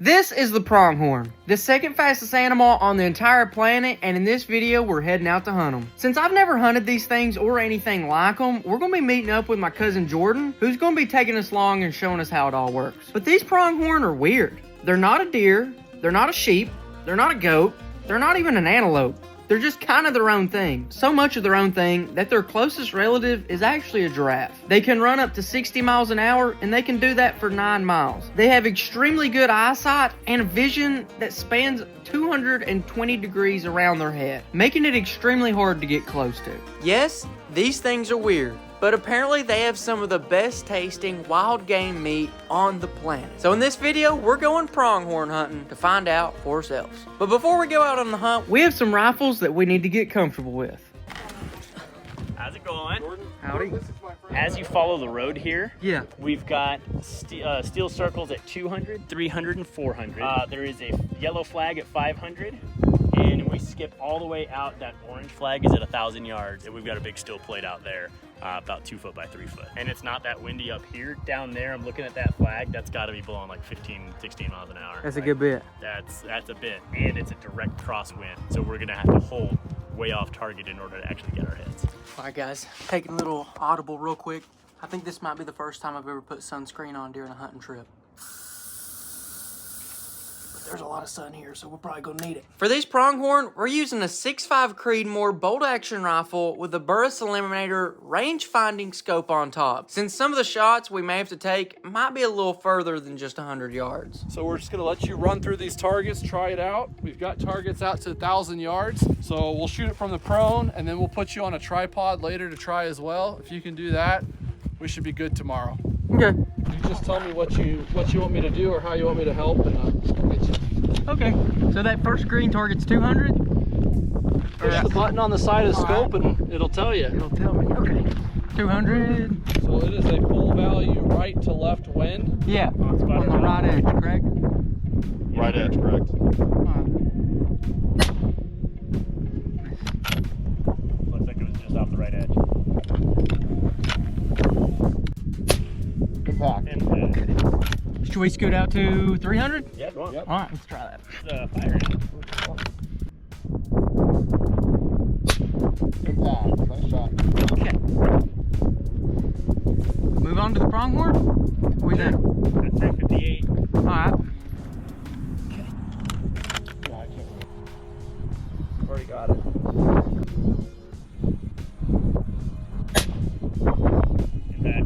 This is the pronghorn, the second fastest animal on the entire planet, and in this video we're heading out to hunt them. Since I've never hunted these things or anything like them, we're going to be meeting up with my cousin Jordan, who's going to be taking us along and showing us how it all works. But these pronghorn are weird. They're not a deer, they're not a sheep, they're not a goat, they're not even an antelope. They're just kind of their own thing. So much of their own thing that their closest relative is actually a giraffe. They can run up to 60 miles an hour and they can do that for 9 miles. They have extremely good eyesight and a vision that spans 220 degrees around their head, making it extremely hard to get close to. Yes, these things are weird, but apparently they have some of the best tasting wild game meat on the planet. So in this video, we're going pronghorn hunting to find out for ourselves. But before we go out on the hunt, we have some rifles that we need to get comfortable with. How's it going? Howdy. As you follow the road here, Yeah. we've got steel circles at 200, 300, and 400. There is a yellow flag at 500. And we skip all the way out. That orange flag is at 1,000 yards. And we've got a big steel plate out there, about 2 foot by 3 foot. And it's not that windy up here. Down there, I'm looking at that flag. That's got to be blowing like 15, 16 miles an hour. That's a good bit. That's a bit. And it's a direct crosswind. So we're going to have to hold way off target in order to actually get our hits. All right, guys, taking a little audible real quick. I think this might be the first time I've ever put sunscreen on during a hunting trip. There's a lot of sun here, so we're probably gonna need it. For these pronghorn, we're using a 6.5 Creedmoor bolt-action rifle with a Burris Eliminator range-finding scope on top. Since some of the shots we may have to take might be a little further than just 100 yards. So we're just gonna let you run through these targets, try it out. We've got targets out to 1,000 yards. So we'll shoot it from the prone, and then we'll put you on a tripod later to try as well. If you can do that, we should be good tomorrow. Okay. You just tell me what you want me to do or how you want me to help, and I'll get you. Okay. So that first green target's 200? Push the button on the side of the scope and it'll tell you. It'll tell me. Okay. 200. So it is a full value right to left wind. Yeah. On the right edge, correct? Right edge, correct. Looks like it was just off the right edge. Impact. Should we scoot out to 300? Yeah, go on. Yep. All right, let's try that. Fire it. Impact. Nice shot. Okay. Move on to the pronghorn? We done. At 358. All right. Yeah, I can't wait. Already got it. In back.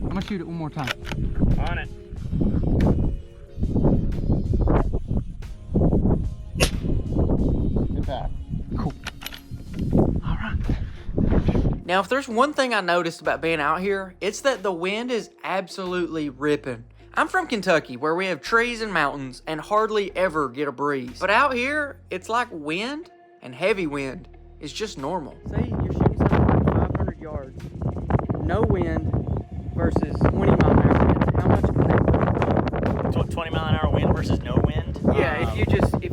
I'm gonna shoot it one more time. On it. Impact. Cool. All right. Now, if there's one thing I noticed about being out here, it's that the wind is absolutely ripping. I'm from Kentucky, where we have trees and mountains and hardly ever get a breeze. But out here, it's like wind and heavy wind is just normal. Say you're shooting something like 500 yards, no wind versus 20 mile an hour wind. How much can that put? 20 mile an hour wind versus no wind. Yeah, if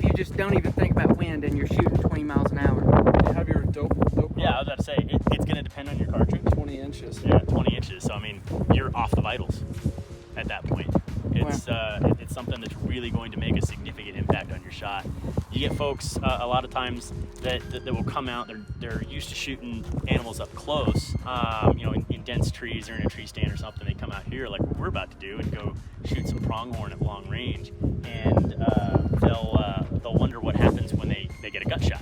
you just don't even think about wind and you're shooting 20 miles an hour. You have your dope Yeah, I was about to say, it's going to depend on your cartridge. 20 inches. Yeah, 20 inches. So, I mean, you're off the vitals at that point. It's it's something that's really going to make a significant impact on your shot. You get folks a lot of times that will come out. They're used to shooting animals up close, you know, in dense trees or in a tree stand or something. They come out here like what we're about to do and go shoot some pronghorn at long range, and they'll wonder what happens when they get a gut shot.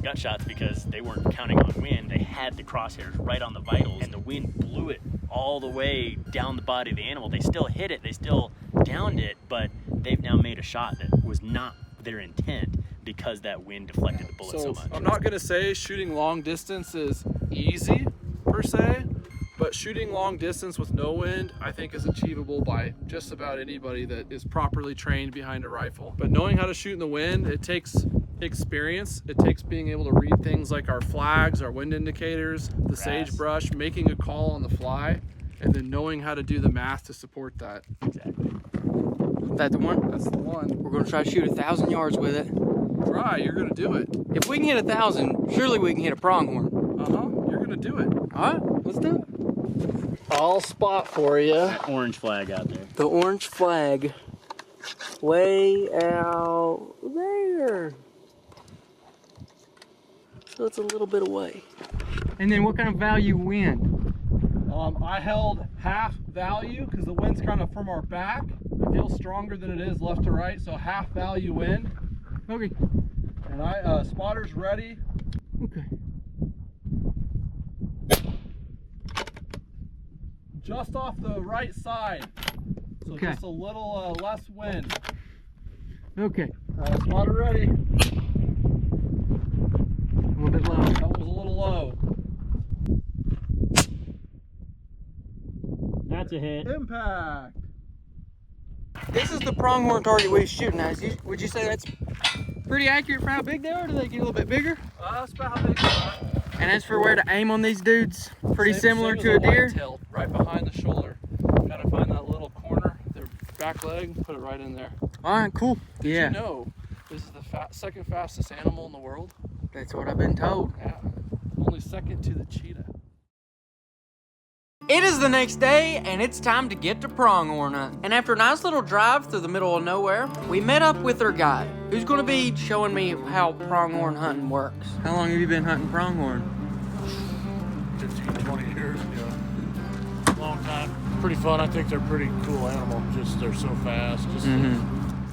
Gut shots because they weren't counting on wind. They had the crosshairs right on the vitals, and the wind blew it all the way down the body of the animal. They still hit it, they still downed it, but they've now made a shot that was not their intent because that wind deflected the bullet so much. I'm not gonna say shooting long distance is easy per se, but shooting long distance with no wind, I think is achievable by just about anybody that is properly trained behind a rifle. But knowing how to shoot in the wind, it takes experience. It takes being able to read things like our flags, our wind indicators, the sagebrush, making a call on the fly, and then knowing how to do the math to support that. Exactly. Is that the one? That's the one. We're gonna try to shoot 1,000 yards with it. Try, you're gonna do it. If we can hit 1,000, surely we can hit a pronghorn. You're gonna do it. All right, let's do it. I'll spot for you. Orange flag out there. The orange flag way out there. So it's a little bit away. And then what kind of value wind? I held half value because the wind's kind of from our back. It feels stronger than it is left to right, so half value wind. Okay. And spotter's ready. Okay. Just off the right side. So Okay. just a little less wind. Okay. Spotter ready. A little bit low. That was a little low. That's a hit. Impact. This is the pronghorn target we was shooting at. Would you say that's pretty accurate for how big they are? Do they get a little bit bigger? That's about how big they are. And as for where to aim on these dudes, pretty similar same to as a deer. whitetail, right behind the shoulder. Gotta find that little corner, their back leg, put it right in there. All right, cool. Did Yeah, you know this is the second fastest animal in the world? that's what I've been told. Yeah. Only second to the cheetah. It is the next day, and it's time to get to pronghorn hunting. And after a nice little drive through the middle of nowhere, we met up with our guide, who's going to be showing me how pronghorn hunting works. How long have you been hunting pronghorn? 15, 20 years, yeah. Long time. Pretty fun. I think they're a pretty cool animal. Just they're so fast.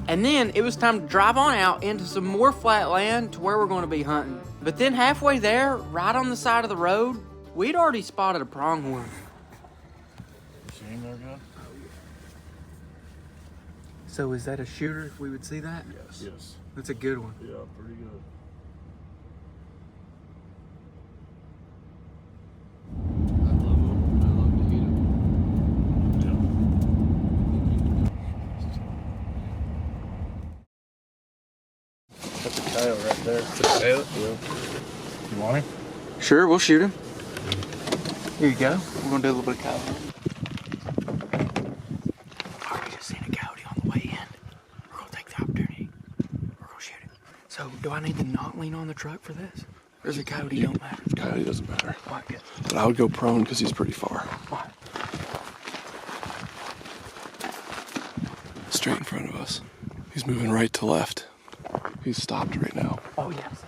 And then it was time to drive on out into some more flat land to where we're going to be hunting. But then halfway there, right on the side of the road, we'd already spotted a pronghorn. Seeing there good? So is that a shooter if we would see that? Yes. Yes. That's a good one. Yeah, pretty good. I love to eat it. That's a coyote right there. It's a coyote? Yeah. You want him? Sure, we'll shoot him. Here you go. We're going to do a little bit of coyote. I just seen a coyote on the way in. We're going to take the opportunity. We're going to shoot it. So, do I need to not lean on the truck for this? Or is a coyote don't matter? Coyote doesn't matter. Why? Good. But I would go prone because he's pretty far. Why? Straight in front of us. He's moving right to left. He's stopped right now. Oh, yes.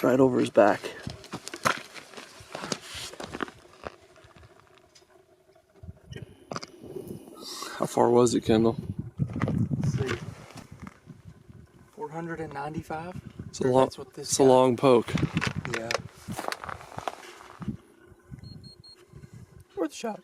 Right over his back. How far was it, Kendall? Let's see. 495? It's a guy- long poke. Yeah. Worth a shot.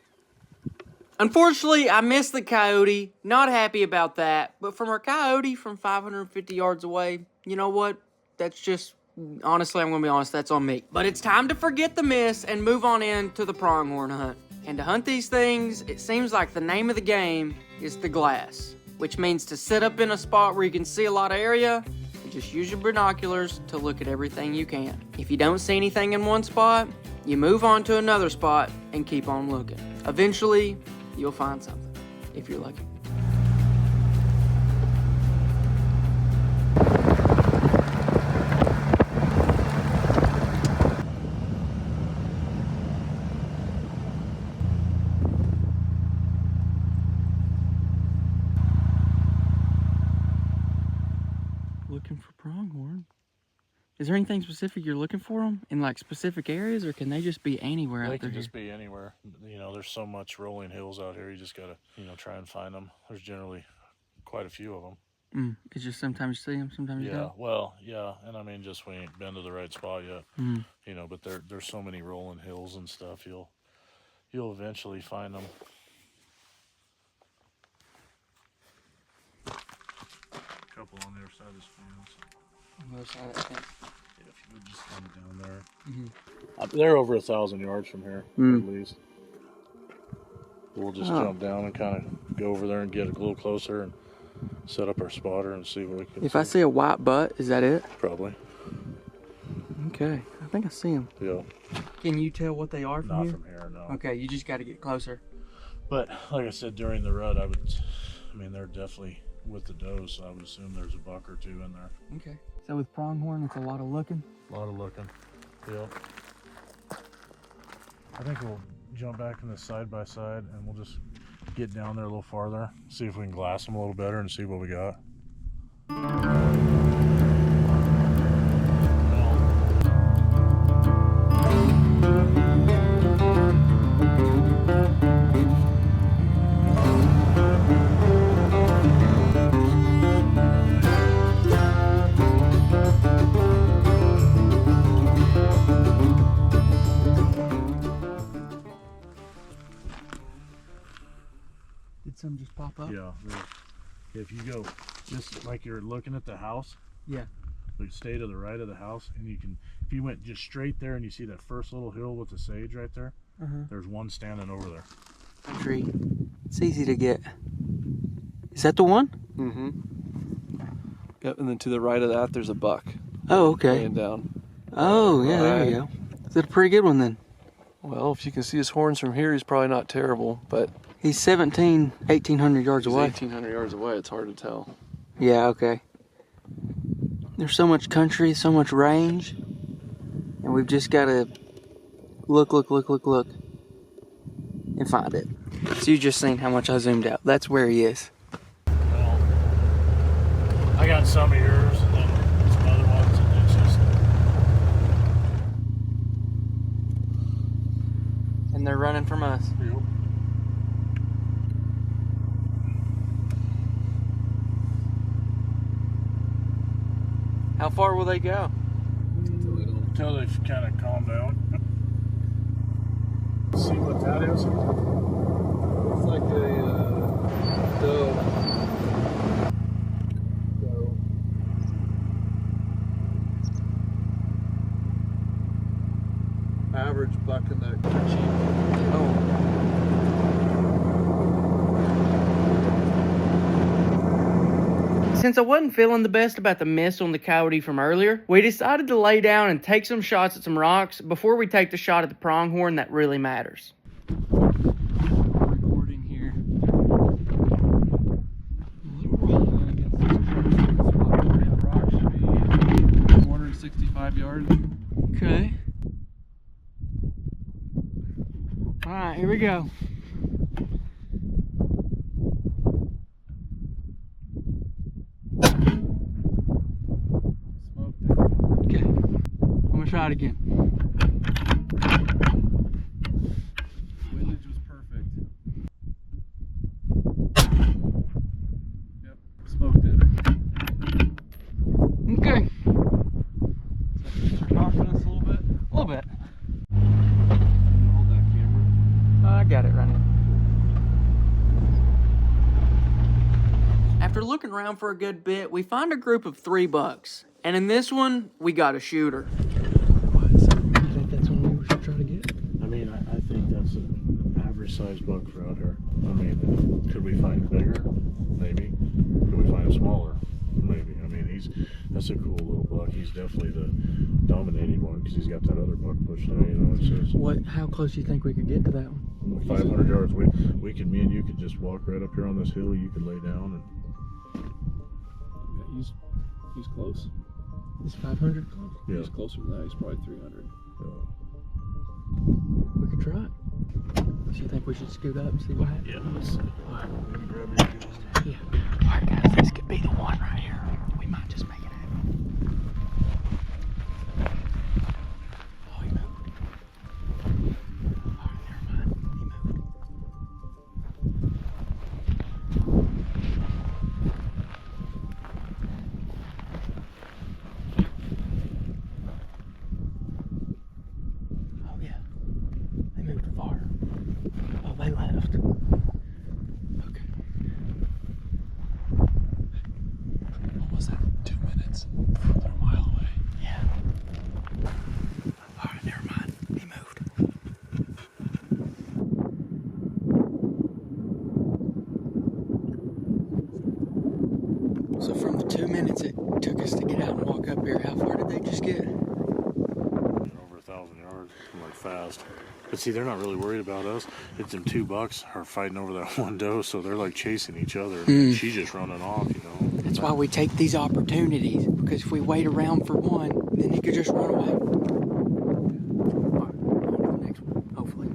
Unfortunately, I missed the coyote. Not happy about that. But from our coyote from 550 yards away, you know what? That's just, honestly, I'm going to be honest, that's on me. But it's time to forget the miss and move on into the pronghorn hunt. And to hunt these things, it seems like the name of the game is the glass, which means to sit up in a spot where you can see a lot of area and just use your binoculars to look at everything you can. If you don't see anything in one spot, you move on to another spot and keep on looking. Eventually, you'll find something, if you're lucky. Looking for pronghorn. Is there anything specific you're looking for them in like specific areas, or can they just be anywhere out They there? can just be anywhere. You know, there's so much rolling hills out here. You just gotta, try and find them. There's generally quite a few of them. It's just sometimes you see them, sometimes you Yeah, don't. well, yeah, and I mean, just we ain't been to the right spot yet. But there's so many rolling hills and stuff. You'll eventually find them. A couple on the other side of this fence. On the other side of that fence. Yeah, if you would just come down there. They're over 1,000 yards from here, at least. We'll just jump down and kind of go over there and get a little closer and set up our spotter and see what we can. If I see a white butt, is that it? Probably. Okay, I think I see them. Yeah. Can you tell what they are from Not here? from here, no. Okay, you just got to get closer. But like I said, during the rut, I mean, they're definitely with the does, so I would assume there's a buck or two in there. Okay. So with pronghorn, it's a lot of looking. A lot of looking. Yeah. I think we'll jump back in the side by side and we'll just get down there a little farther, see if we can glass them a little better and see what we got. Did some just pop up? Yeah. If you go just like you're looking at the house, Yeah. but stay to the right of the house, and you can, if you went just straight there and you see that first little hill with the sage right there, there's one standing over there. Tree. It's easy to get. Is that the one? Mm-hmm. Yep, and then to the right of that, there's a buck. Oh, okay. Laying down. Oh, yeah, there you go. Is it a pretty good one then? Well, if you can see his horns from here, he's probably not terrible, but He's 1,800 yards he's away. 1,800 yards away. It's hard to tell. Yeah, okay. There's so much country, so much range, and we've just got to look, and find it. So you just seen how much I zoomed out. That's where he is. Well, I got some of yours and then some other ones, and it's just. And they're running from us. Yep. How far will they go? Until they've kind of calmed down. See what that is? It's like a doe. Average buck in that country. Oh. Since I wasn't feeling the best about the miss on the coyote from earlier, we decided to lay down and take some shots at some rocks before we take the shot at the pronghorn that really matters. Recording here. The rock should be 465 yards. Okay. Alright, here we go. Smoked it. Okay. I'm gonna try it again. Windage was perfect. Yep, smoked it. Okay. Is your confidence a little bit? A little bit. Hold that camera. I got it right now. After looking around for a good bit, we find a group of 3 bucks. And in this one, we got a shooter. You think that's one we should try to get? I mean, I think that's an average sized buck for out here. I mean, could we find a bigger? Maybe. Could we find a smaller? Maybe. I mean, that's a cool little buck. He's definitely the dominating one because he's got that other buck pushed out. You know, it's just How close do you think we could get to that one? 500 yards. Me and you could just walk right up here on this hill. You could lay down and. Yeah, he's close. It's 500? Yeah. He's closer than that. He's probably 300. We could try it. So you think we should scoot up and see what happens? Yeah, let's see. Alright. Grab your goose. Yeah. Alright guys, this could be the one right here. We might just make it happen. Oh, he moved. Alright, never mind. He moved. Oh yeah. They moved far. Oh, they left. Okay. What was that? 2 Walk up here. How far did they just get? Over 1,000 yards, like fast. But see, they're not really worried about us. It's them 2 bucks are fighting over that one doe, so they're like chasing each other. She's just running off, you know. That's why we take these opportunities, because if we wait around for one, then he could just run away. All right, on to the next one, hopefully.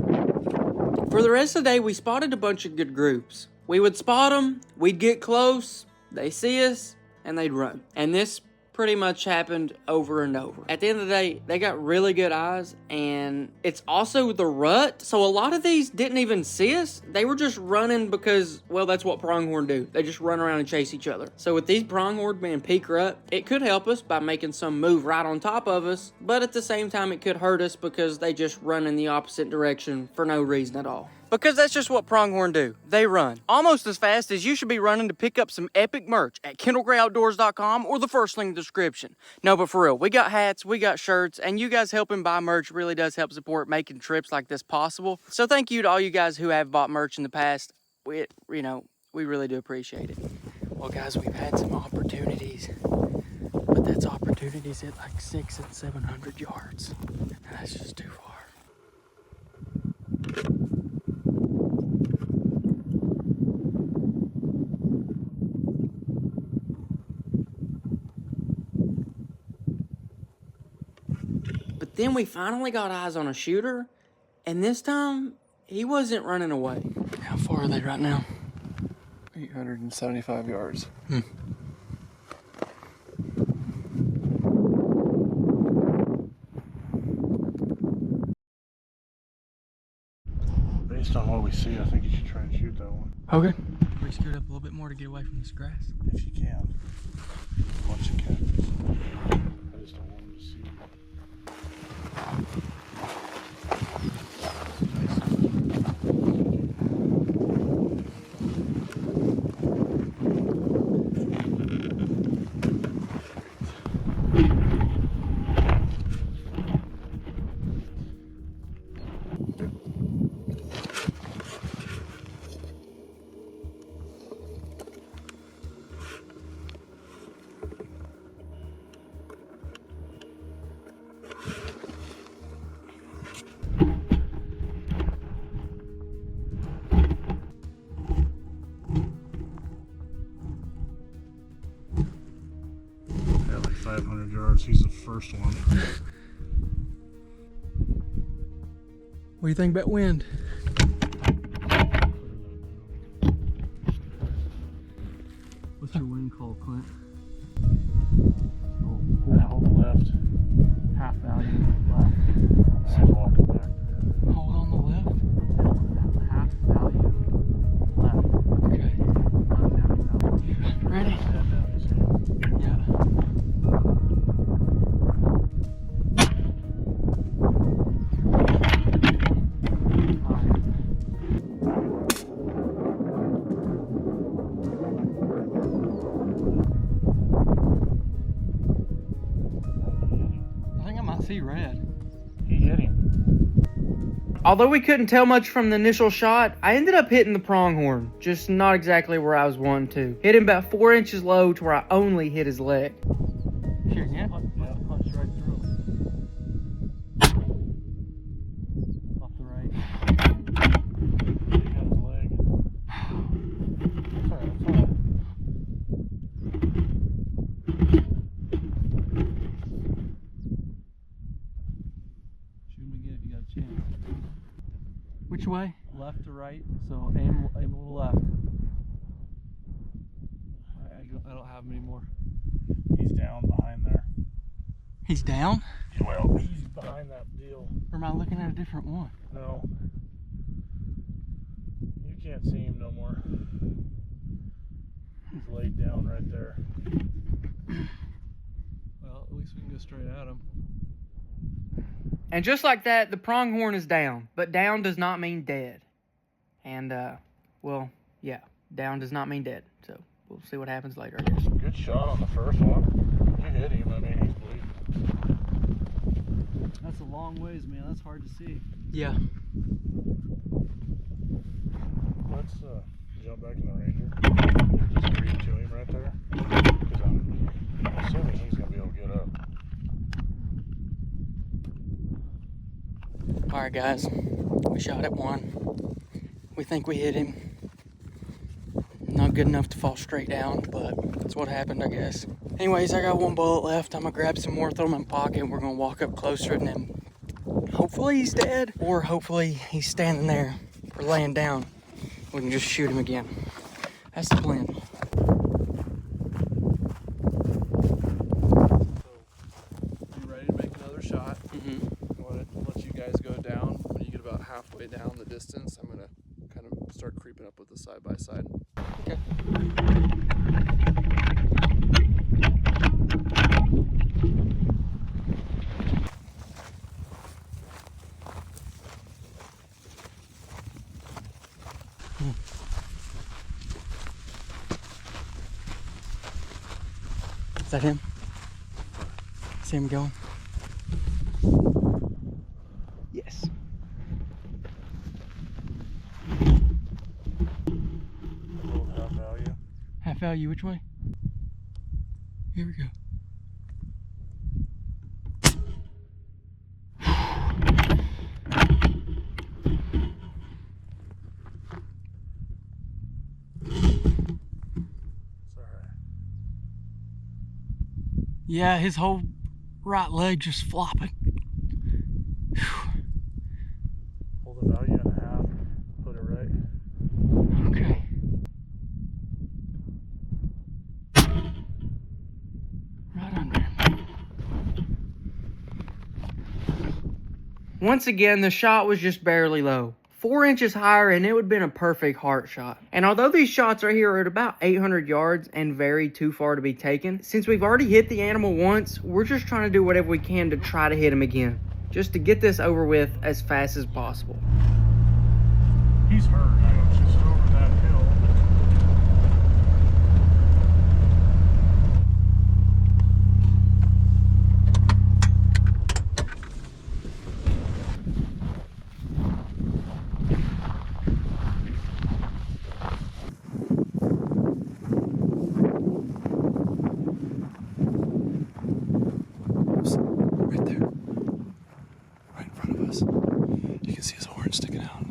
For the rest of the day, we spotted a bunch of good groups. We would spot them, we'd get close, they see us, and they'd run. And this pretty much happened over and over. At the end of the day, they got really good eyes, and it's also the rut. So a lot of these didn't even see us. They were just running because, well, that's what pronghorn do. They just run around and chase each other. So with these pronghorn being peak rut, it could help us by making some move right on top of us, but at the same time, it could hurt us because they just run in the opposite direction for no reason at all. Because that's just what pronghorn do. They run. Almost as fast as you should be running to pick up some epic merch at KendallGrayOutdoors.com or the first link in the description. No, but for real, we got hats, we got shirts, and you guys helping buy merch really does help support making trips like this possible. So thank you to all you guys who have bought merch in the past. We really do appreciate it. Well, guys, we've had some opportunities, but that's opportunities at like 600 and 700 yards, and that's just too far. But then we finally got eyes on a shooter, and this time, he wasn't running away. How far are they right now? 875 yards. Based on what we see, I think you should try and shoot that one. Okay. We scoot up a little bit more to get away from this grass. If you can. Once you can. I just don't want them to see. Yeah, like 500 yards. He's the first one. What do you think about wind? What's your wind call, Clint? Hold left. Half value left. He's walking back. Hold on the left. Half value left. Okay. Half value. Ready? Yeah. I think I might see red. He hit him. Although we couldn't tell much from the initial shot, I ended up hitting the pronghorn, just not exactly where I was wanting to. Hit him about 4 inches low to where I only hit his leg. Here, yeah? Punch right through him. Off the right. He got his leg. It's alright, it's alright. Shoot him again if you got a chance. Which way? Left to right, so aim a little left. I don't have him anymore. He's down behind there. He's down? Well, he's behind that deal. Or am I looking at a different one? No. You can't see him no more. He's laid down right there. Well, at least we can go straight at him. And just like that, the pronghorn is down. But down does not mean dead. And, well, yeah. Down does not mean dead. So, we'll see what happens later, I guess. Good shot on the first one. You hit him. I mean, he's bleeding. That's a long ways, man. That's hard to see. Yeah. Let's jump back in the Ranger. We'll just creep to him right there. Because I'm assuming he's going to be able to get Alright guys, we shot at one. We think we hit him. Not good enough to fall straight down, but that's what happened, I guess. Anyways, I got one bullet left. I'm gonna grab some more, throw them in my pocket, and we're gonna walk up closer, and then hopefully he's dead, or hopefully he's standing there or laying down. We can just shoot him again. That's the plan. You ready to make another shot? I want to let you guys go down. When you get about halfway down the distance, I'm gonna kind of start creeping up with the side by side. Okay. Is that him? See him going? Yes. Half value. Half value, which way? Here we go. Yeah, his whole right leg just flopping. Hold the value in a half. Put it right. Okay. Right under him. Once again, the shot was just barely low. 4 inches higher and it would have been a perfect heart shot. And although these shots right here are at about 800 yards and very too far to be taken, since we've already hit the animal once, we're just trying to do whatever we can to try to hit him again. Just to get this over with as fast as possible. He's hurt. It's just over that hill. Right there. Right in front of us. You can see his horn sticking out.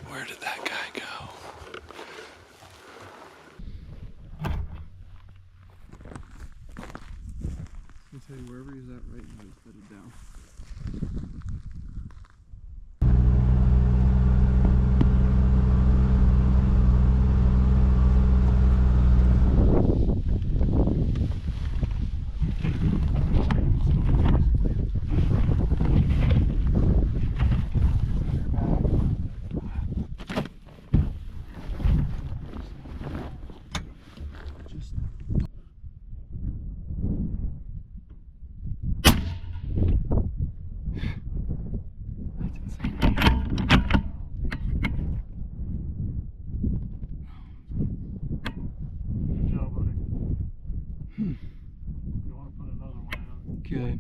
Where did that guy go? I'll tell you, wherever he's at right now, he's bedded down. Good.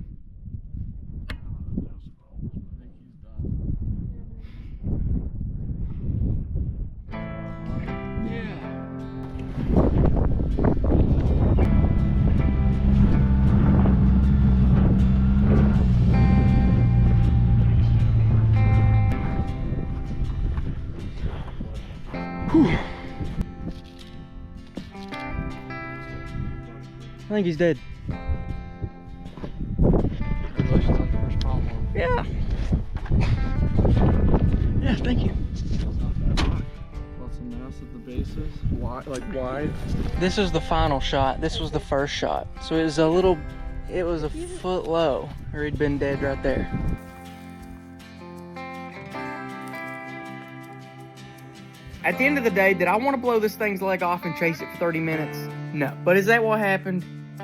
I think he's dead. Congratulations on your first pronghorn. Yeah. Yeah, thank you. Lots of mass at the bases. Wide, like wide. This is the final shot. This was the first shot. So it was a foot low, or he'd been dead right there. At the end of the day, did I want to blow this thing's leg off and chase it for 30 minutes? No. But is that what happened?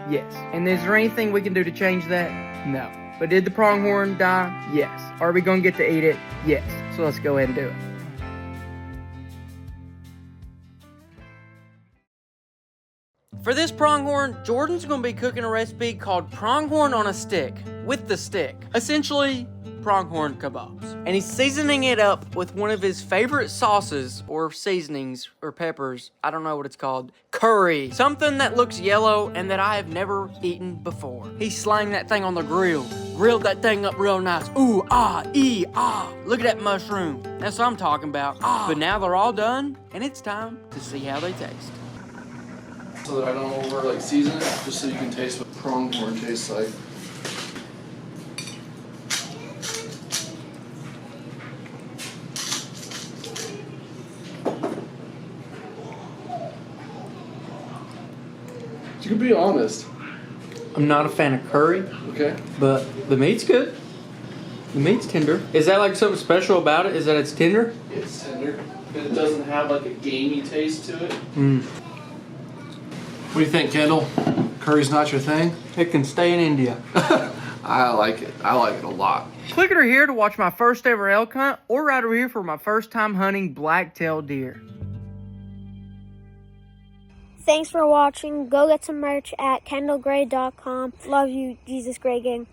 Yes. And is there anything we can do to change that? No. But did the pronghorn die? Yes. Are we going to get to eat it? Yes. So let's go ahead and do it. For this pronghorn, Jordan's gonna be cooking a recipe called pronghorn on a stick, with the stick. Essentially, pronghorn kebabs. And he's seasoning it up with one of his favorite sauces, or seasonings, or peppers. I don't know what it's called. Curry. Something that looks yellow and that I have never eaten before. He's slaying that thing on the grill. Grilled that thing up real nice. Ooh, ah, ee, ah. Look at that mushroom. That's what I'm talking about. Ah. But now they're all done, and it's time to see how they taste. So that I don't over like season it, just so you can taste what pronghorn tastes like. You can be honest. I'm not a fan of curry, Okay. but the meat's good. The meat's tender. Is that like something special about it? Is that it's tender? It's tender. It doesn't have like a gamey taste to it. Mm. What do you think, Kendall? Curry's not your thing? It can stay in India. I like it. I like it a lot. Click over here to watch my first ever elk hunt, or right over here for my first time hunting black-tailed deer. Thanks for watching. Go get some merch at kendallgray.com. Love you, Jesus Gray Gang.